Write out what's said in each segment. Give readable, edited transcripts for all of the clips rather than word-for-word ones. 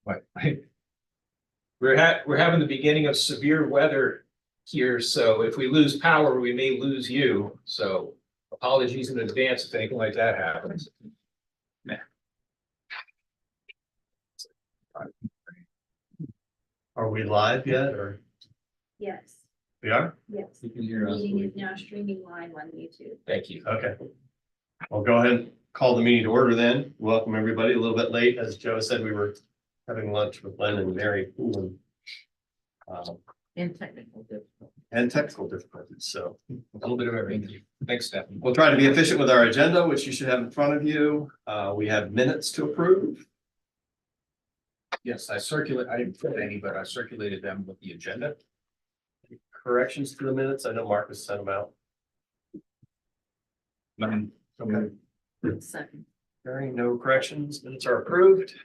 Right. We're having the beginning of severe weather here, so if we lose power, we may lose you. So apologies in advance if anything like that happens. Are we live yet, or Yes, we are? yes. You can The hear us. meeting is now streaming live on YouTube. Thank you. Okay. I'll go ahead and call the meeting to order then. Welcome, everybody. A little bit late. As Joe said, we were having lunch with Len and Mary Poolin. And technical difficulty. And technical difficulties, so A little bit of everything. Thanks, Stephanie. we'll try to be efficient with our agenda, which you should have in front of you. We have minutes to approve. Yes, I didn't put any, but I circulated them with the agenda. Corrections to the minutes. I know Marcus sent them out. None. Okay. Second. Hearing no corrections, minutes are approved.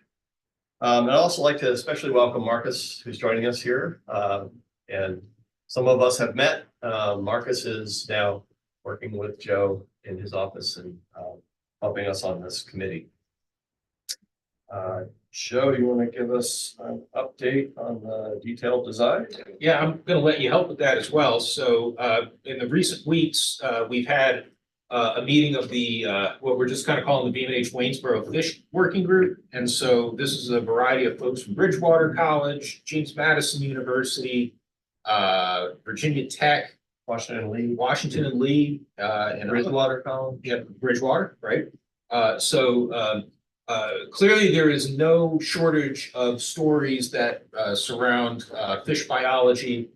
I'd also like to especially welcome Marcus, who's joining us here. And some of us have met. Marcus is now working with Joe in his office and helping us on this committee. Joe, do you want to give us an update on the detailed design? Yeah, I'm gonna let you help with that as well. So in the recent weeks, we've had a meeting of the what we're just kind of calling the VMNH Waynesboro Fish Working Group. And so this is a variety of folks from Bridgewater College, James Madison University, Virginia Tech, Washington Washington and Lee, and Bridgewater College. yeah, Bridgewater, right? Clearly there is no shortage of stories that surround fish biology,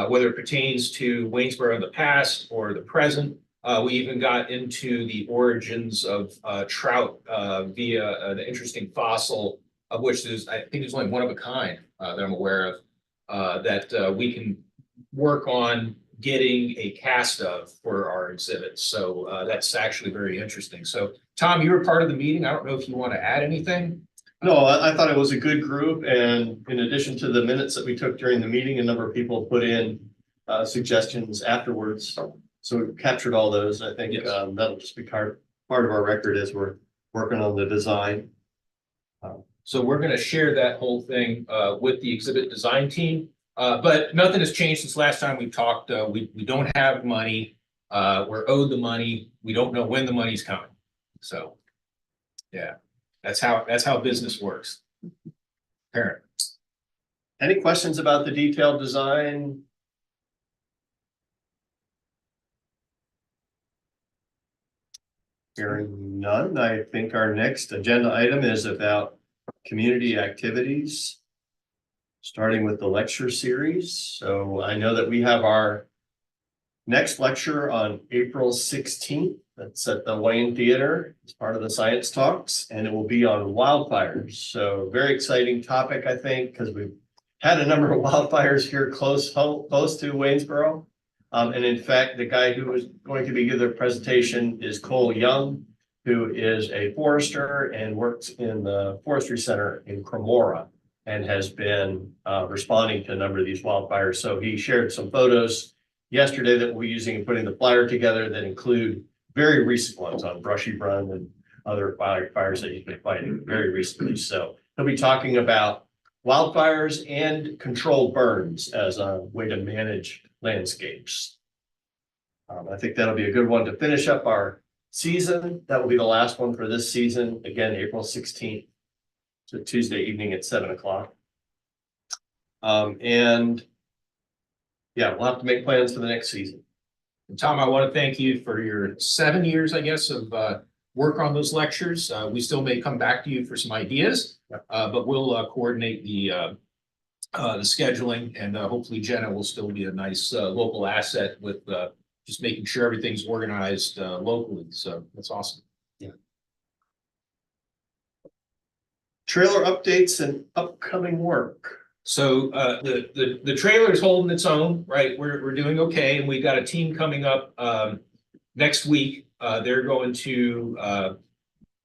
whether it pertains to Waynesboro in the past or the present. We even got into the origins of trout via the interesting fossil, of which I think there's only one of a kind that I'm aware of, that we can work on getting a cast of for our exhibit. So that's actually very interesting. So Tom, you were part of the meeting. I don't know if you want to add anything. No, I thought it was a good group, and in addition to the minutes that we took during the meeting, a number of people put in suggestions afterwards. So we captured all those. I think Yes. That'll just be part of our record as we're working on the design. So we're going to share that whole thing with the exhibit design team. But nothing has changed since last time we talked. We don't have money. We're owed the money. We don't know when the money's coming. So, yeah, that's how business works. Apparently. Any questions about the detailed design? Hearing none, I think our next agenda item is about community activities, starting with the lecture series. So I know that we have our next lecture on April 16th. That's at the Wayne Theater. It's part of the Science Talks, and it will be on wildfires. So very exciting topic, I think, because we've had a number of wildfires here close to Waynesboro. And in fact, the guy who is going to be giving the presentation is Cole Young, who is a forester and works in the forestry center in Cremora and has been responding to a number of these wildfires. So he shared some photos yesterday that we're using and putting the flyer together that include very recent ones on Brushy Run and other fires that he's been fighting very recently. So he'll be talking about wildfires and controlled burns as a way to manage landscapes. I think that'll be a good one to finish up our season. That will be the last one for this season. Again, April 16th. So Tuesday evening at 7 o'clock. And yeah, we'll have to make plans for the next season. And Tom, I want to thank you for your 7 years, I guess, of work on those lectures. We still may come back to you for some ideas, but we'll coordinate the scheduling, and hopefully Jenna will still be a nice local asset with just making sure everything's organized locally. So that's awesome. Yeah. Trailer updates and upcoming work. So the trailer is holding its own, right? We're doing okay, and we've got a team coming up next week. They're going to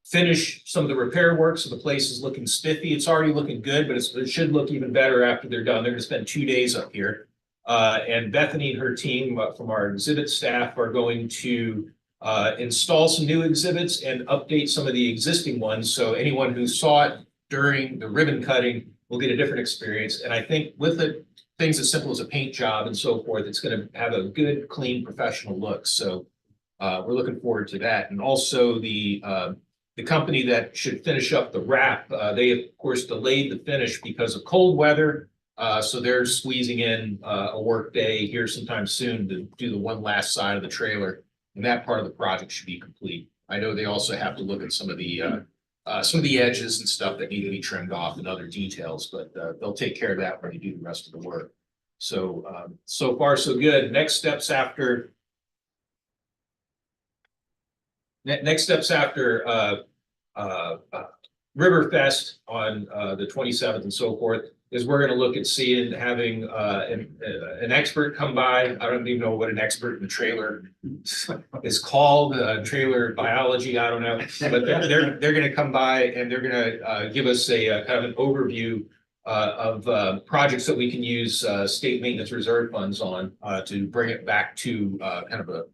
finish some of the repair work, so the place is looking spiffy. It's already looking good, but it should look even better after they're done. They're going to spend 2 days up here, and Bethany and her team from our exhibit staff are going to install some new exhibits and update some of the existing ones. So anyone who saw it during the ribbon cutting we'll get a different experience. And I think with it, things as simple as a paint job and so forth, it's going to have a good, clean, professional look. So we're looking forward to that. And also the company that should finish up the wrap, they of course delayed the finish because of cold weather. So they're squeezing in a work day here sometime soon to do the one last side of the trailer. And that part of the project should be complete. I know they also have to look at some of the edges and stuff that need to be trimmed off and other details, but they'll take care of that when they do the rest of the work. So so far so good. Next steps after Riverfest on the 27th and so forth is we're going to look at having an expert come by. I don't even know what an expert in the trailer is called, trailer biology. I don't know, but they're going to come by and they're going to give us a kind of an overview of projects that we can use state maintenance reserve funds on to bring it back to kind of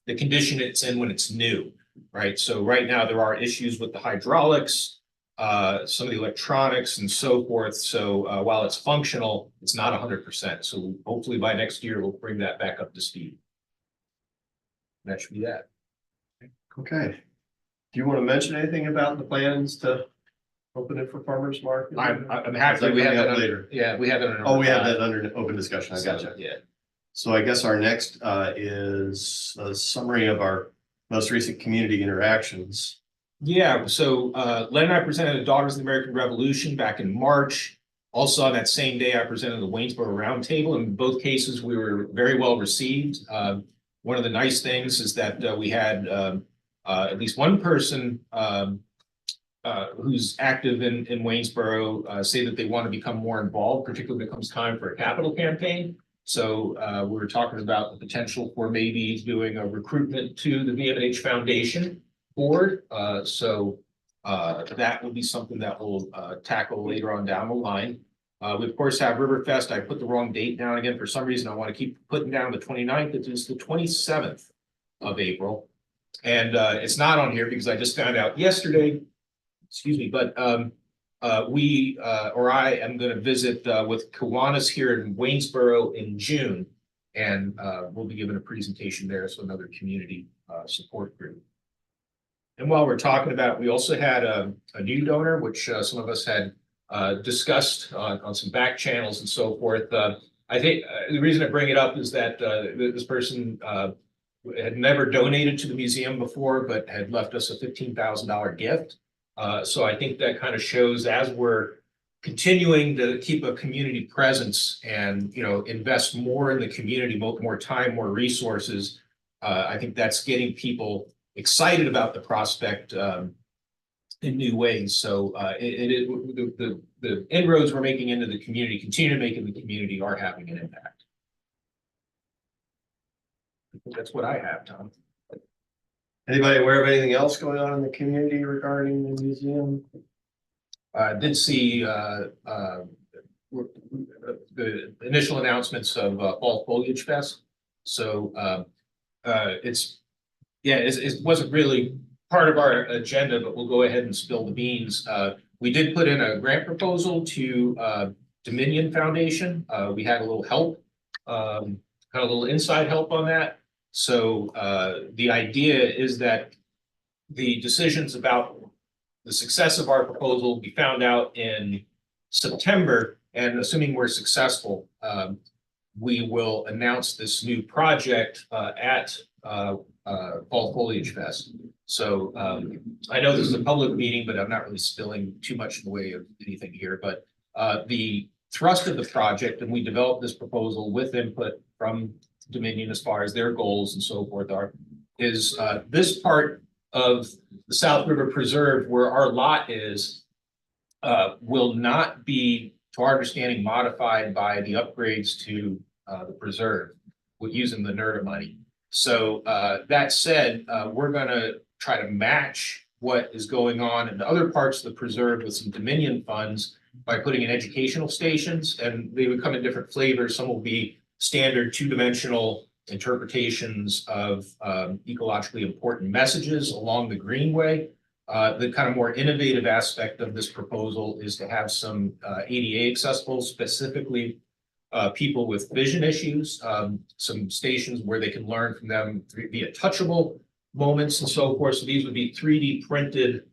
the condition it's in when it's new. Right. So right now there are issues with the hydraulics, some of the electronics and so forth. So while it's functional, it's not 100%. So hopefully by next year, we'll bring that back up to speed. That should be that. Okay. Do you want to mention anything about the plans to open it for farmers market? I'm happy we have that later. Yeah, we have that. Oh, we have that under open discussion. I gotcha. Yeah. So I guess our next is a summary of our most recent community interactions. Yeah, so Len and I presented the Daughters of the American Revolution back in March. Also on that same day, I presented the Waynesboro Roundtable. In both cases, we were very well received. One of the nice things is that we had at least one person who's active in Waynesboro say that they want to become more involved, particularly when it comes time for a capital campaign. So we were talking about the potential for maybe doing a recruitment to the VMNH Foundation board. So that will be something that we'll tackle later on down the line. We of course have Riverfest. I put the wrong date down again. For some reason, I want to keep putting down the 29th. It is the 27th of April. And it's not on here because I just found out yesterday, excuse me, but I am going to visit with Kiwanis here in Waynesboro in June, and we'll be giving a presentation there. So another community support group. And while we're talking about it, we also had a new donor, which some of us had discussed on some back channels and so forth. I think the reason I bring it up is that this person had never donated to the museum before, but had left us a $15,000 gift. So I think that kind of shows as we're continuing to keep a community presence and, invest more in the community, more time, more resources. I think that's getting people excited about the prospect in new ways. So the inroads we're making into the community, continue to make in the community, are having an impact. I think that's what I have, Tom. Anybody aware of anything else going on in the community regarding the museum? I did see the initial announcements of Fall Foliage Fest. So it wasn't really part of our agenda, but we'll go ahead and spill the beans. We did put in a grant proposal to Dominion Foundation. We had a little help, kind of a little inside help on that. So the idea is that the decisions about the success of our proposal will be found out in September, and assuming we're successful, we will announce this new project at Fall Foliage Fest. So I know this is a public meeting, but I'm not really spilling too much in the way of anything here. But the thrust of the project, and we developed this proposal with input from Dominion as far as their goals and so forth is this part of the South River Preserve where our lot is will not be, to our understanding, modified by the upgrades to the preserve with using the NERDA money. So that said, we're going to try to match what is going on in other parts of the preserve with some Dominion funds by putting in educational stations, and they would come in different flavors. Some will be standard two-dimensional interpretations of ecologically important messages along the greenway. The kind of more innovative aspect of this proposal is to have some ADA accessible, specifically people with vision issues, some stations where they can learn from them via touchable moments and so forth. So these would be 3D printed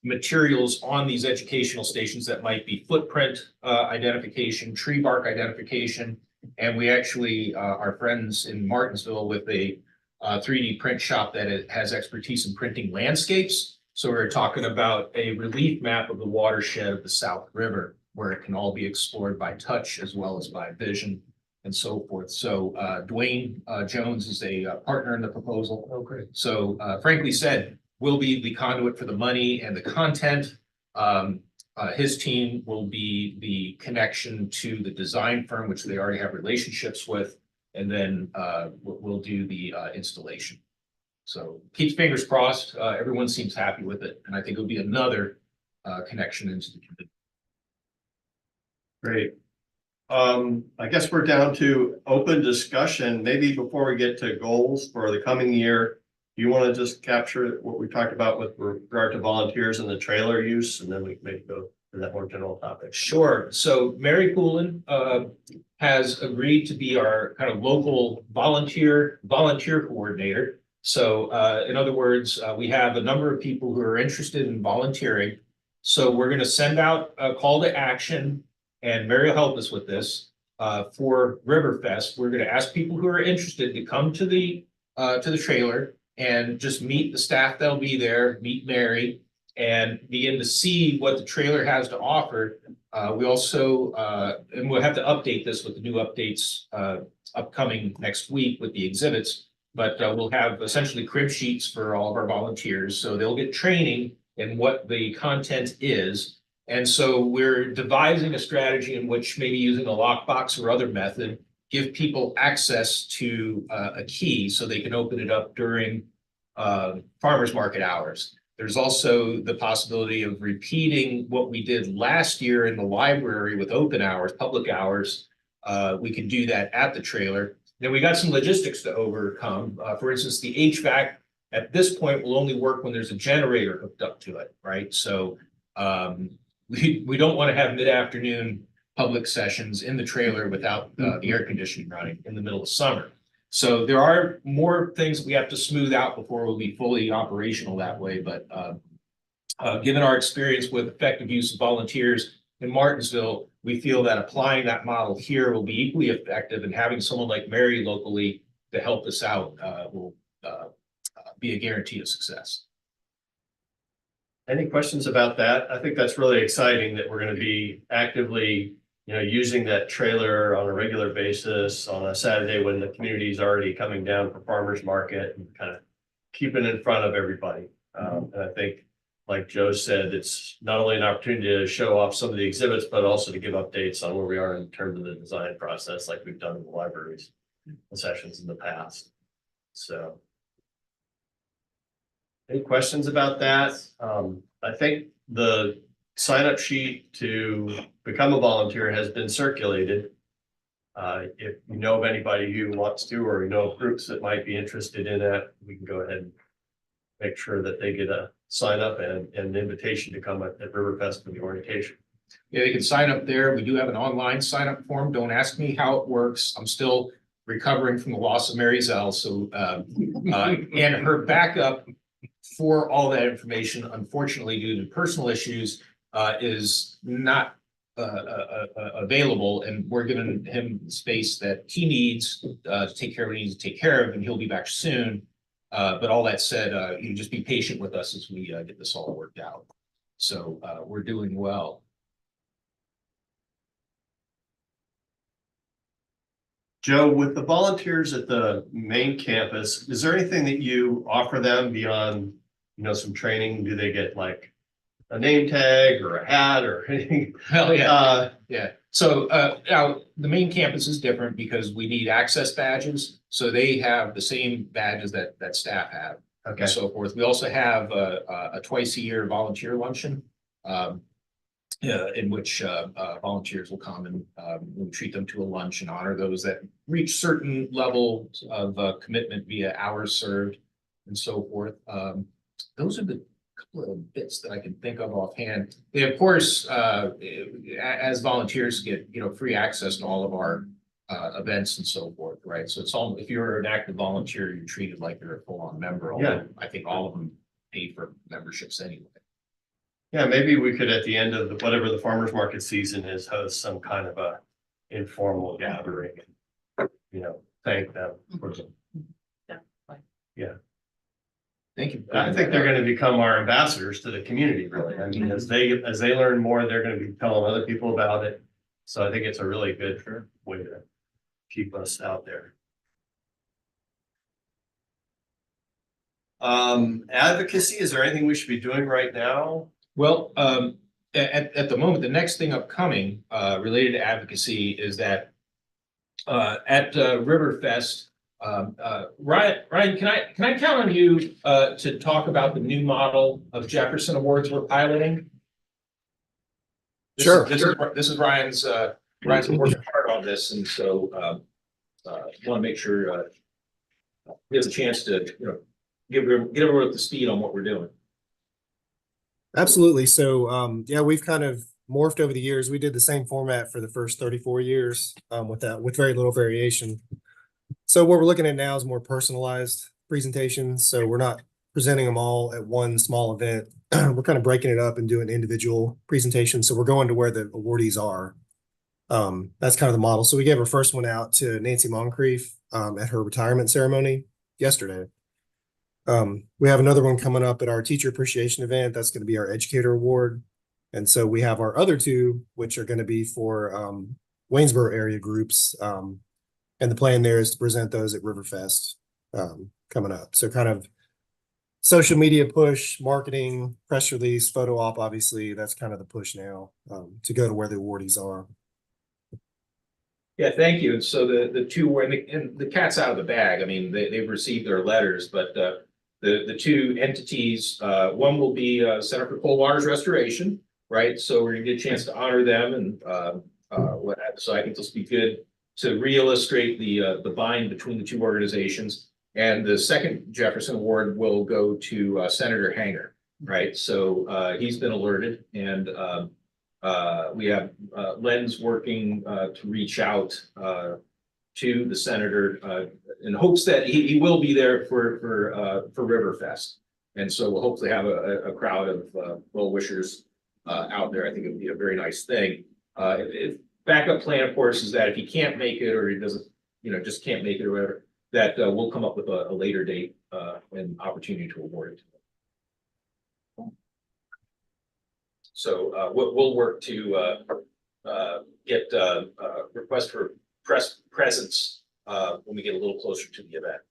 materials on these educational stations that might be footprint identification, tree bark identification. And we actually, our friends in Martinsville with a 3D print shop that has expertise in printing landscapes. So we're talking about a relief map of the watershed of the South River, where it can all be explored by touch as well as by vision and so forth. So Dwayne Jones is a partner in the proposal. Oh, great. So frankly said, we'll be the conduit for the money and the content. His team will be the connection to the design firm, which they already have relationships with, and then we'll do the installation. So keep fingers crossed. Everyone seems happy with it, and I think it'll be another connection into the community. Great. I guess we're down to open discussion. Maybe before we get to goals for the coming year, do you want to just capture what we talked about with regard to volunteers and the trailer use, and then we can maybe go to that more general topic? Sure. So Mary Poulin has agreed to be our kind of local volunteer coordinator. So in other words, we have a number of people who are interested in volunteering. So we're going to send out a call to action, and Mary will help us with this for Riverfest. We're going to ask people who are interested to come to the trailer and just meet the staff that'll be there, meet Mary, and begin to see what the trailer has to offer. We also, and we'll have to update this with the new updates upcoming next week with the exhibits, but we'll have essentially crib sheets for all of our volunteers. So they'll get training in what the content is. And so we're devising a strategy in which, maybe using a lockbox or other method, give people access to a key so they can open it up during farmers market hours. There's also the possibility of repeating what we did last year in the library with open hours, public hours. We can do that at the trailer. Then we got some logistics to overcome. For instance, the HVAC at this point will only work when there's a generator hooked up to it, right? So we don't want to have mid-afternoon public sessions in the trailer without the air conditioning running in the middle of summer. So there are more things we have to smooth out before we'll be fully operational that way. But given our experience with effective use of volunteers in Martinsville, we feel that applying that model here will be equally effective, and having someone like Mary locally to help us out will be a guarantee of success. Any questions about that? I think that's really exciting that we're going to be actively, using that trailer on a regular basis on a Saturday when the community is already coming down for farmers market, and kind of keeping in front of everybody. And I think, like Joe said, it's not only an opportunity to show off some of the exhibits, but also to give updates on where we are in terms of the design process, like we've done in the libraries sessions in the past. So, any questions about that? I think the sign-up sheet to become a volunteer has been circulated. If you know of anybody who wants to, or you know of groups that might be interested in that, we can go ahead and make sure that they get a sign up and an invitation to come at Riverfest for the orientation. Yeah, they can sign up there. We do have an online sign up form. Don't ask me how it works. I'm still recovering from the loss of Mary Zell. So, and her backup for all that information, unfortunately, due to personal issues, is not available, and we're giving him the space that he needs to take care of what he needs to take care of, and he'll be back soon. But all that said, you just be patient with us as we get this all worked out. So we're doing well. Joe, with the volunteers at the main campus, is there anything that you offer them beyond, some training? Do they get like a name tag or a hat or anything? Hell yeah. Yeah. So now the main campus is different because we need access badges. So they have the same badges that staff have. Okay. And so forth. We also have a twice a year volunteer luncheon. In which volunteers will come and we'll treat them to a lunch and honor those that reach certain levels of commitment via hours served and so forth. Those are the couple of bits that I can think of offhand. They, of course, as volunteers get, free access to all of our events and so forth, right? So it's all, if you're an active volunteer, you're treated like you're a full-on member. Although I think all of them pay for memberships anyway. Yeah, maybe we could, at the end of whatever the farmer's market season is, host some kind of a informal gathering and, thank them for the. Yeah. Thank you. I think they're gonna become our ambassadors to the community, really. I mean, as they learn more, they're gonna be telling other people about it. So I think it's a really good way to keep us out there. Advocacy, is there anything we should be doing right now? Well, at the moment, the next thing upcoming related to advocacy is that at Riverfest, Ryan, can I count on you to talk about the new model of Jefferson Awards we're piloting? Sure. This is Ryan's been working hard on this, and so want to make sure he has a chance to get everyone up to speed on what we're doing. Absolutely. So, yeah, we've kind of morphed over the years. We did the same format for the first 34 years with very little variation. So what we're looking at now is more personalized presentations. So we're not presenting them all at one small event. We're kind of breaking it up and doing individual presentations. So we're going to where the awardees are. That's kind of the model. So we gave our first one out to Nancy Moncrief at her retirement ceremony yesterday. We have another one coming up at our teacher appreciation event. That's going to be our educator award. And so we have our other two, which are going to be for Waynesboro area groups. And the plan there is to present those at Riverfest coming up. So kind of social media push, marketing, press release, photo op, obviously, that's kind of the push now to go to where the awardees are. Yeah, thank you. And so the two were, and the cat's out of the bag. I mean, they've received their letters, but the two entities, one will be Center for Cold Waters Restoration, right? So we're gonna get a chance to honor them, and so I think this will be good to re-illustrate the bind between the two organizations. And the second Jefferson Award will go to Senator Hanger, right? So he's been alerted, and we have Len's working to reach out to the senator in hopes that he will be there for Riverfest. And so we'll hopefully have a crowd of well-wishers out there. I think it would be a very nice thing. Backup plan, of course, is that if he can't make it, or he doesn't, just can't make it or whatever, that we'll come up with a later date and opportunity to award it to him. So we'll work to get requests for press presence when we get a little closer to the event.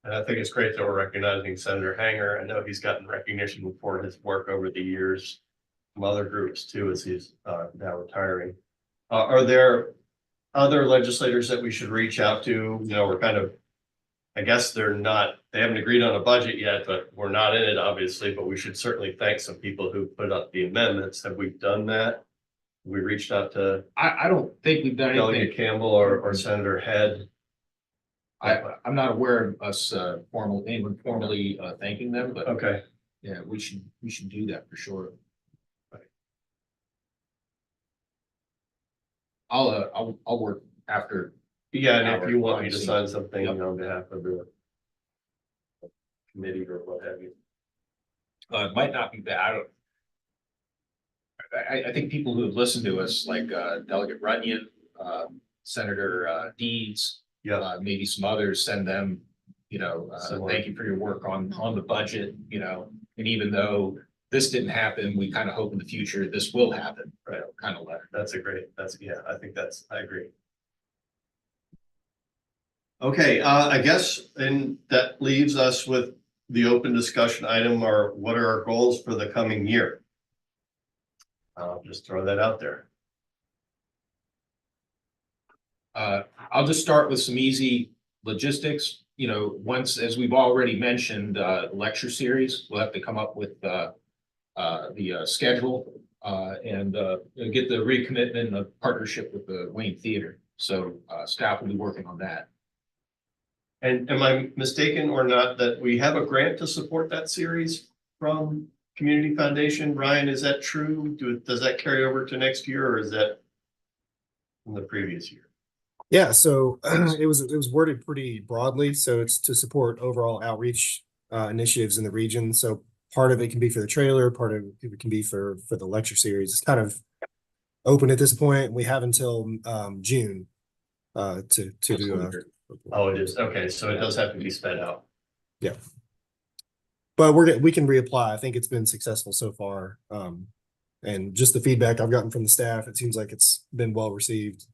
And I think it's great that we're recognizing Senator Hanger. I know he's gotten recognition for his work over the years from other groups too, as he's now retiring. Are there other legislators that we should reach out to? We're kind of, I guess they haven't agreed on a budget yet, but we're not in it, obviously, but we should certainly thank some people who put up the amendments. Have we done that? We reached out to I don't think we've done anything. Delegate Campbell or Senator Head. I'm not aware of us anyone formally thanking them, but Okay. yeah, we should do that for sure. I'll work after. Yeah, and if you want me to Yep. sign something on behalf of the committee or what have you. It might not be bad. I think people who have listened to us, like Delegate Runyon, Senator Deeds, maybe some others, send them, thank you for your work on the budget, and even though this didn't happen, we kind of hope in the future this will happen, right? Kind of letter. I agree. Okay, I guess, and that leaves us with the open discussion item, or what are our goals for the coming year? I'll just throw that out there. I'll just start with some easy logistics. Once, as we've already mentioned, lecture series, we'll have to come up with the schedule and get the recommitment of partnership with the Wayne Theater. So staff will be working on that. And am I mistaken or not that we have a grant to support that series? from Community Foundation. Ryan, is that true? Does that carry over to next year, or is that from the previous year? Yeah, so it was worded pretty broadly, so it's to support overall outreach initiatives in the region. So part of it can be for the trailer, part of it can be for the lecture series. It's kind of open at this point. We have until June to do Oh, it is. Okay, so it does have to be sped out. yeah. But we can reapply. I think it's been successful so far. And just the feedback I've gotten from the staff, it seems like it's been well received.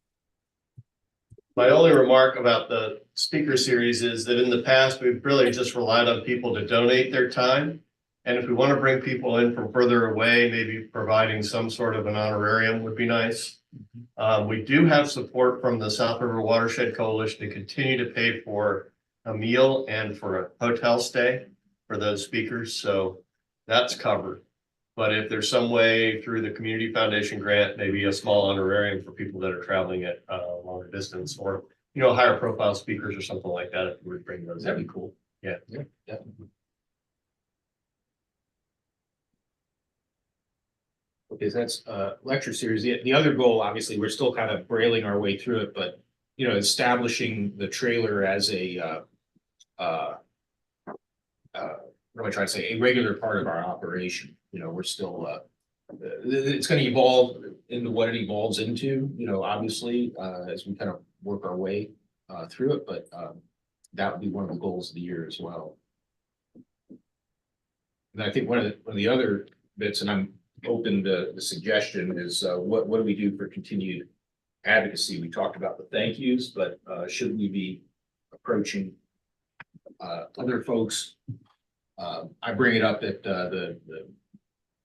My only remark about the speaker series is that in the past, we've really just relied on people to donate their time. And if we want to bring people in from further away, maybe providing some sort of an honorarium would be nice. We do have support from the South River Watershed Coalition to continue to pay for a meal and for a hotel stay for those speakers. So that's covered. But if there's some way through the Community Foundation grant, maybe a small honorarium for people that are traveling at a longer distance, or, you know, higher profile speakers or something like that, if we would bring those. That'd be cool. Yeah. Yeah, definitely. Okay, so that's lecture series. The other goal, obviously, we're still kind of brailing our way through it, but you know, establishing the trailer as a what am I trying to say? A regular part of our operation. You know, we're still it's going to evolve into what it evolves into, you know, obviously, as we kind of work our way through it, but that would be one of the goals of the year as well. And I think one of the other bits, and I'm open to the suggestion, is what do we do for continued advocacy? We talked about the thank yous, but should we be approaching other folks? I bring it up at the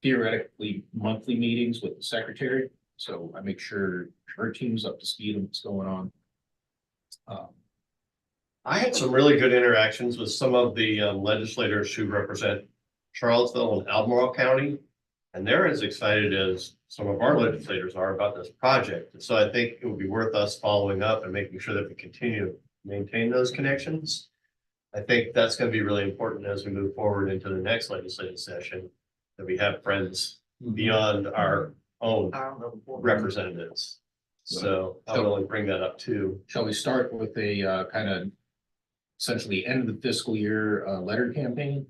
theoretically monthly meetings with the secretary, so I make sure her team's up to speed on what's going on. I had some really good interactions with some of the legislators who represent Charlottesville and Albemarle County, and they're as excited as some of our legislators are about this project. And so I think it would be worth us following up and making sure that we continue to maintain those connections. I think that's going to be really important as we move forward into the next legislative session, that we have friends beyond our own representatives. So I would only bring that up too. Shall we start with a kind of essentially end of the fiscal year letter campaign?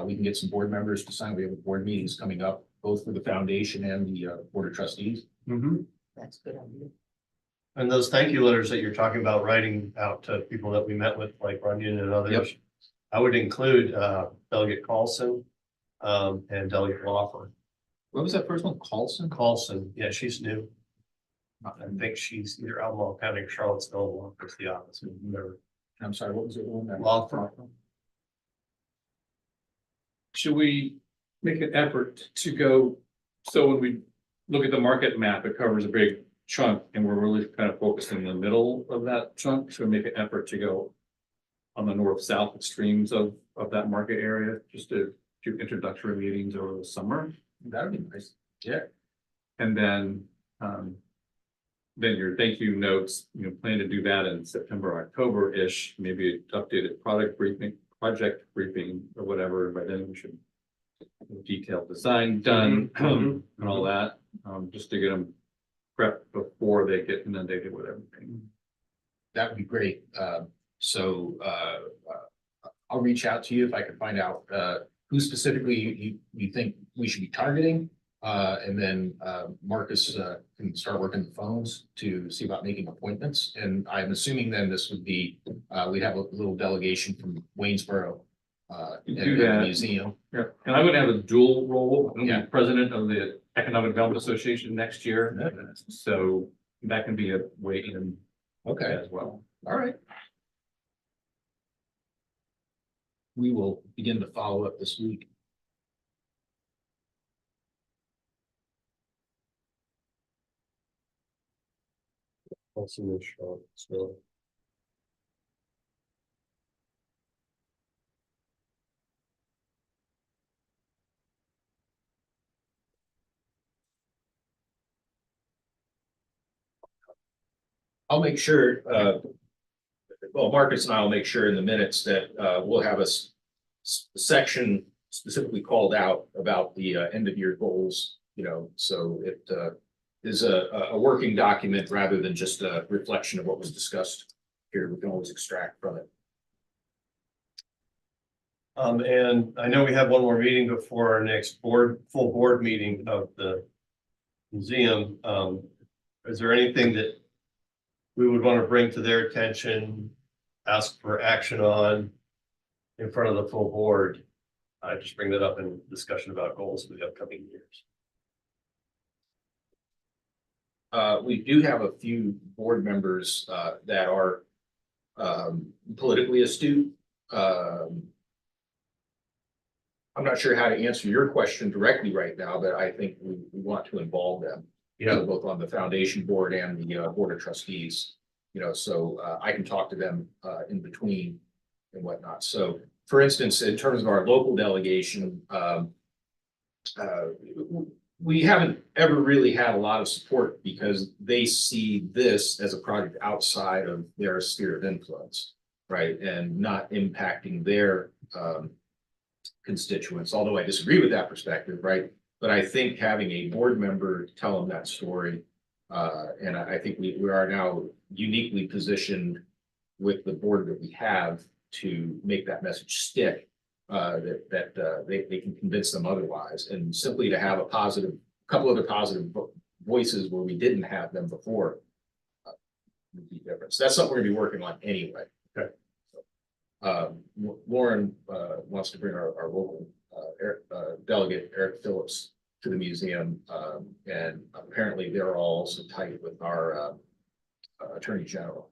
We can get some board members to sign. We have board meetings coming up, both for the foundation and the board of trustees. That's a good idea. And those thank you letters that you're talking about writing out to people that we met with, like Runyon and others, Yep. I would include Delegate Carlson and Delegate Lawford. What was that first one? Carlson? Carlson, yeah, she's new. I think she's either Albemarle County or Charlottesville, or it's the office. I'm sorry, what was it? Lawford. Should we make an effort to go, so when we look at the market map, it covers a big chunk and we're really kind of focused in the middle of that chunk. Should we make an effort to go on the north-south extremes of that market area, just to do introductory meetings over the summer? That'd be nice. Yeah. And then your thank you notes, you know, plan to do that in September, October-ish, maybe an updated project briefing or whatever. By then we should have detailed design done and all that, just to get them prepped before they get inundated with everything. That would be great. So I'll reach out to you if I can find out who specifically you think we should be targeting. And then Marcus can start working the phones to see about making appointments. And I'm assuming then this would be, we'd have a little delegation from Waynesboro and the museum. Yeah, and I would have a dual role. I'm Yeah. president of the Economic Development Association next year. So that can be a way in Okay, as well. all right. We will begin to follow up this week. Carlson and Charlottesville. I'll make sure, well, Marcus and I will make sure in the minutes that we'll have a section specifically called out about the end of year goals, so it is a working document rather than just a reflection of what was discussed here. We can always extract from it. And I know we have one more meeting before our next full board meeting of the museum. Is there anything that we would want to bring to their attention, ask for action on in front of the full board? I just bring that up in discussion about goals for the upcoming years. We do have a few board members that are politically astute. I'm not sure how to answer your question directly right now, but I think we want to involve them. Both on the foundation board and the board of trustees, so I can talk to them in between and whatnot. So for instance, in terms of our local delegation, we haven't ever really had a lot of support because they see this as a project outside of their sphere of influence, right? And not impacting their constituents, although I disagree with that perspective, right? But I think having a board member tell them that story, and I think we are now uniquely positioned with the board that we have to make that message stick, that they can convince them otherwise, and simply to have a couple other positive voices where we didn't have them before would be different. So that's something we're gonna be working on anyway. Okay. Lauren wants to bring our local delegate Eric Phillips to the museum, and apparently they're all also tight with our attorney general.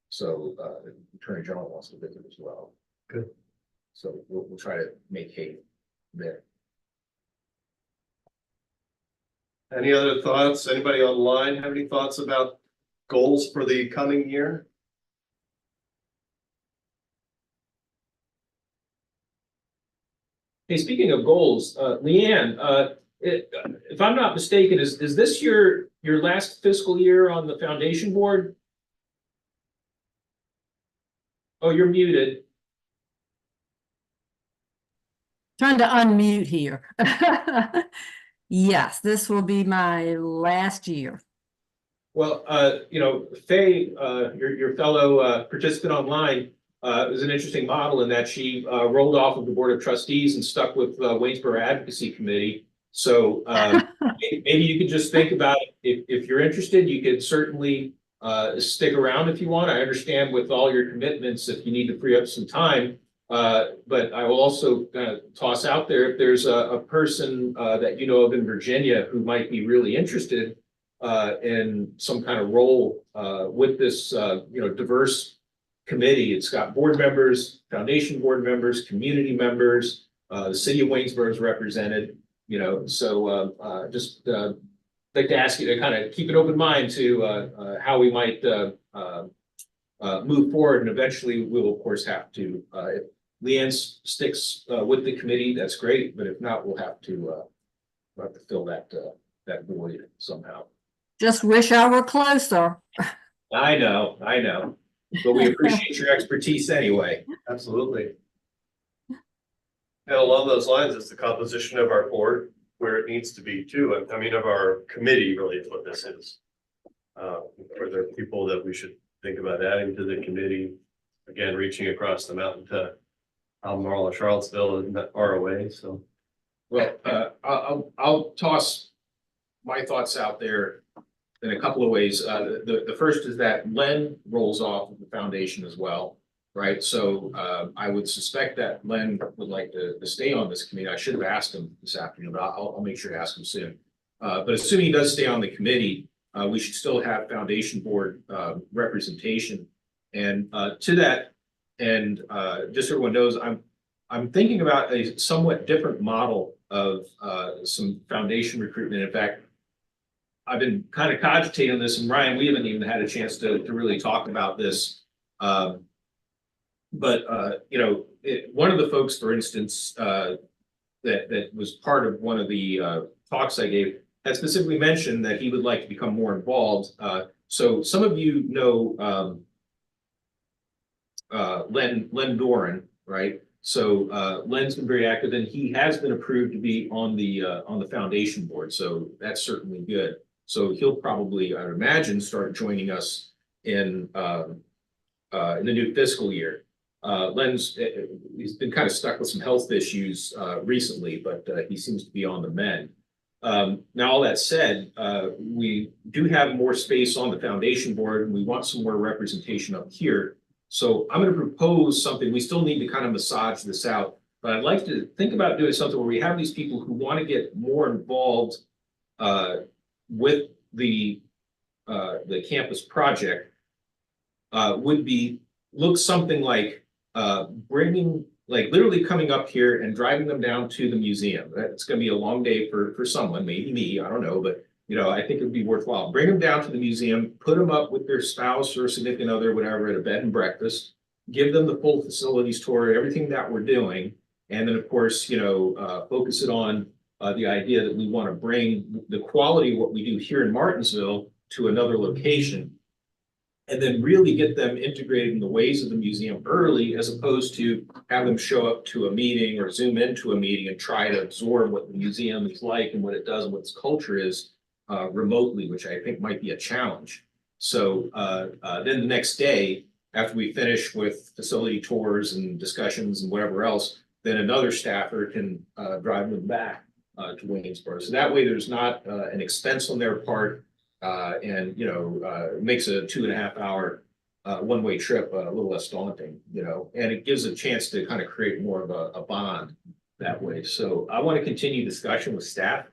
So the attorney general wants to visit as well. Good. So we'll try to make hay there. Any other thoughts? Anybody online have any thoughts about goals for the coming year? Hey, speaking of goals, Leanne, if I'm not mistaken, is this your last fiscal year on the foundation board? Oh, you're muted. Trying to unmute here. Yes, this will be my last year. Well, Faye, your fellow participant online, was an interesting model in that she rolled off of the board of trustees and stuck with Waynesboro Advocacy Committee. So maybe you could just think about it. If you're interested, you could certainly stick around if you want. I understand with all your commitments if you need to free up some time. But I will also toss out there if there's a person that you know of in Virginia who might be really interested in some kind of role with this diverse committee. It's got board members, foundation board members, community members, the city of Waynesboro is represented, so just like to ask you to kind of keep an open mind to how we might move forward, and eventually we will of course have to if Leanne sticks with the committee, that's great, but if not, we'll have to fill that void somehow. Just wish I were closer. I know, but we appreciate your expertise anyway. Absolutely. And along those lines, it's the composition of our board where it needs to be too. I mean, of our committee really is what this is. Are there people that we should think about adding to the committee? Again, reaching across the mountain to Albemarle or Charlottesville isn't that far away, so. Well, I'll toss my thoughts out there in a couple of ways. The first is that Len rolls off of the foundation as well, right? So I would suspect that Len would like to stay on this committee. I should have asked him this afternoon, but I'll make sure to ask him soon. But assuming he does stay on the committee, we should still have foundation board representation. And to that, and just so everyone knows, I'm thinking about a somewhat different model of some foundation recruitment. In fact, I've been kind of cogitating on this, and Ryan, we haven't even had a chance to really talk about this. But one of the folks, for instance, that was part of one of the talks I gave, had specifically mentioned that he would like to become more involved. So some of you know Len Doran, right? So Len's been very active, and he has been approved to be on the foundation board, so that's certainly good. So he'll probably, I would imagine, start joining us in the new fiscal year. Len's he's been kind of stuck with some health issues recently, but he seems to be on the mend. Now, all that said, we do have more space on the foundation board, and we want some more representation up here. So I'm going to propose something. We still need to kind of massage this out, but I'd like to think about doing something where we have these people who want to get more involved with the campus project. Look something like bringing, like literally coming up here and driving them down to the museum. It's going to be a long day for someone, maybe me, I don't know, but I think it'd be worthwhile. Bring them down to the museum, put them up with their spouse or significant other, whatever, at a bed and breakfast, give them the full facilities tour, everything that we're doing. And then, of course, focus it on the idea that we want to bring the quality of what we do here in Martinsville to another location. And then really get them integrated in the ways of the museum early, as opposed to have them show up to a meeting or Zoom into a meeting and try to absorb what the museum is like and what it does and what its culture is remotely, which I think might be a challenge. So then the next day, after we finish with facility tours and discussions and whatever else, then another staffer can drive them back to Waynesboro. So that way there's not an expense on their part. And makes a 2.5 hour one-way trip a little less daunting, and it gives a chance to kind of create more of a bond that way. So I want to continue discussion with staff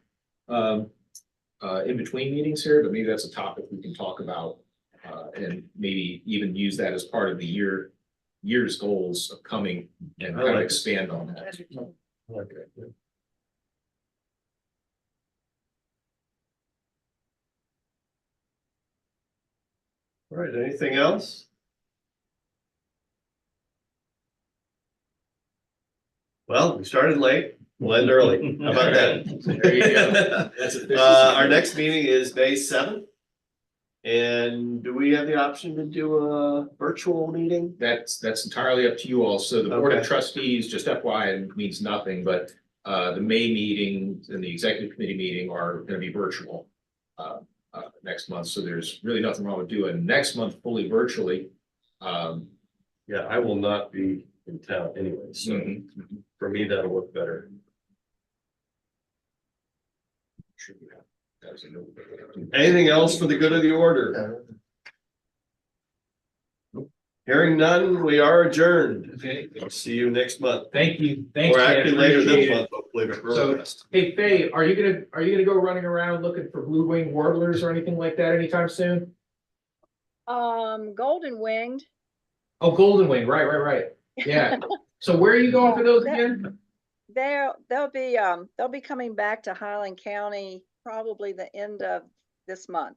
in between meetings here, but maybe that's a topic we can talk about and maybe even use that as part of the year's goals of coming and kind of expand on that. All right, anything else? Well, we started late, we'll end early. How about that? There you go. That's efficiency. Our next meeting is May 7th. And do we have the option to do a virtual meeting? That's entirely up to you all. So the Board of Okay. Trustees, just FYI, means nothing, but the May meeting and the Executive Committee meeting are going to be virtual next month. So there's really nothing wrong with doing next month fully virtually. Yeah, I will not be in town anyway, so for me, that'll work better. Anything else for the good of the order? Hearing none, we are adjourned. Okay. I'll see you next month. Thank you. Thanks. Or Chad. actually later Appreciate this it. month, hopefully. But So, hey Faye, are you gonna go running around looking for blue-winged warblers or anything like that anytime soon? Golden winged. Oh, golden wing, right. Yeah. So where are you going for those again? They'll be coming back to Highland County probably the end of this month.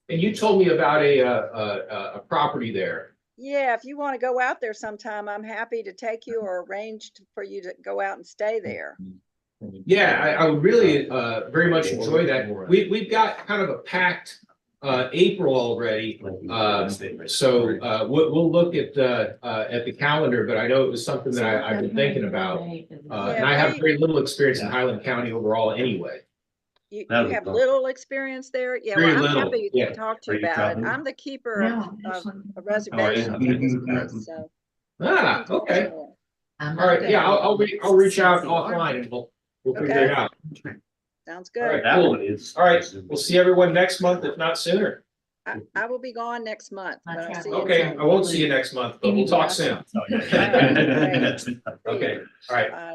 And you told me about a property there. Yeah, if you want to go out there sometime, I'm happy to take you or arrange for you to go out and stay there. Yeah, I would really very much enjoy that. We've got kind of a packed April already. So we'll look at the calendar, but I know it was something that I've been thinking about. And I have very little experience in Highland County overall anyway. You That'd be have fun. little experience there? Yeah, Very well, I'm little, happy yeah. to talk to Are you you about it. traveling? I'm the keeper of a reservation Oh, for yeah. this place, so. Ah, we can talk okay. some more. All right, yeah, I'll reach out offline and we'll figure it Okay. out. Sounds All right, good. That one is. All right, we'll see everyone next month, if not sooner. I will be gone next month, but I'll see you. Okay, I won't see you next month, but we'll talk soon. All right, great. Okay, all right. Bye.